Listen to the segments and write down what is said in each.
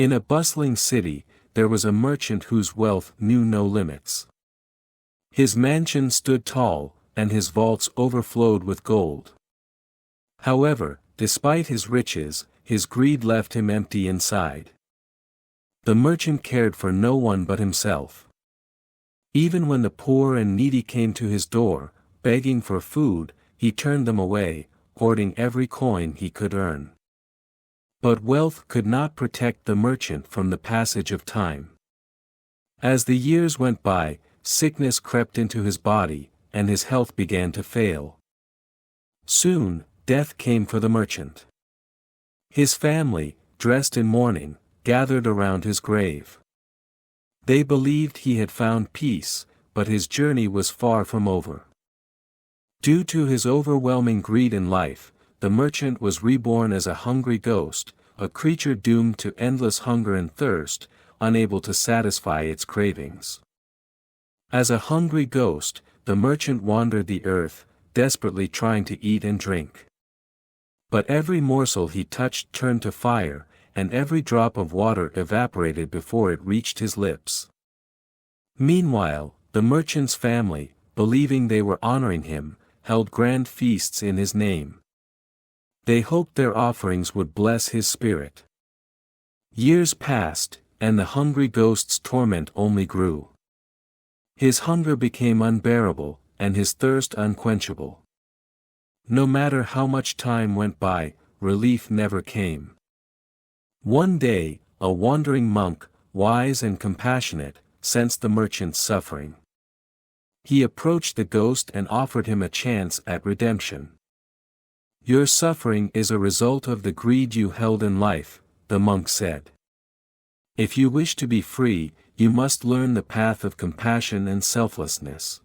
In a bustling city, there was a merchant whose wealth knew no limits. His mansion stood tall, and his vaults overflowed with gold. However, despite his riches, his greed left him empty inside. The merchant cared for no one but himself. Even when the poor and needy came to his door, begging for food, he turned them away, hoarding every coin he could earn. But wealth could not protect the merchant from the passage of time. As the years went by, sickness crept into his body, and his health began to fail. Soon, death came for the merchant. His family, dressed in mourning, gathered around his grave. They believed he had found peace, but his journey was far from over. Due to his overwhelming greed in life, the merchant was reborn as a hungry ghost, a creature doomed to endless hunger and thirst, unable to satisfy its cravings. As a hungry ghost, the merchant wandered the earth, desperately trying to eat and drink. But every morsel he touched turned to fire, and every drop of water evaporated before it reached his lips. Meanwhile, the merchant's family, believing they were honoring him, held grand feasts in his name. They hoped their offerings would bless his spirit. Years passed, and the hungry ghost's torment only grew. His hunger became unbearable, and his thirst unquenchable. No matter how much time went by, relief never came. One day, a wandering monk, wise and compassionate, sensed the merchant's suffering. He approached the ghost and offered him a chance at redemption. "Your suffering is a result of the greed you held in life," the monk said. "If you wish to be free, you must learn the path of compassion and selflessness."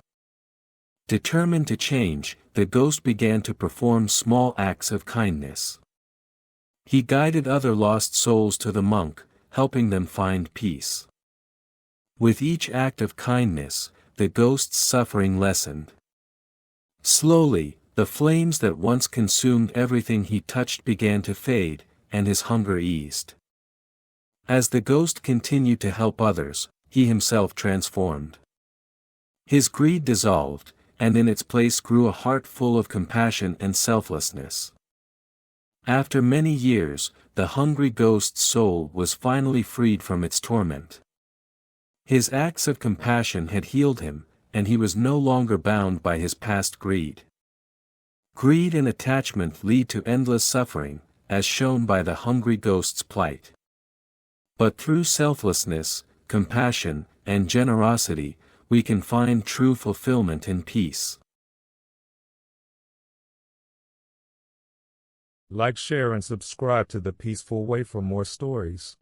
Determined to change, the ghost began to perform small acts of kindness. He guided other lost souls to the monk, helping them find peace. With each act of kindness, the ghost's suffering lessened. Slowly, the flames that once consumed everything he touched began to fade, and his hunger eased. As the ghost continued to help others, he himself transformed. His greed dissolved, and in its place grew a heart full of compassion and selflessness. After many years, the hungry ghost's soul was finally freed from its torment. His acts of compassion had healed him, and he was no longer bound by his past greed. Greed and attachment lead to endless suffering, as shown by the hungry ghost's plight. But through selflessness, compassion, and generosity, we can find true fulfillment and peace. Like, share, and subscribe to The Peaceful Way for more stories.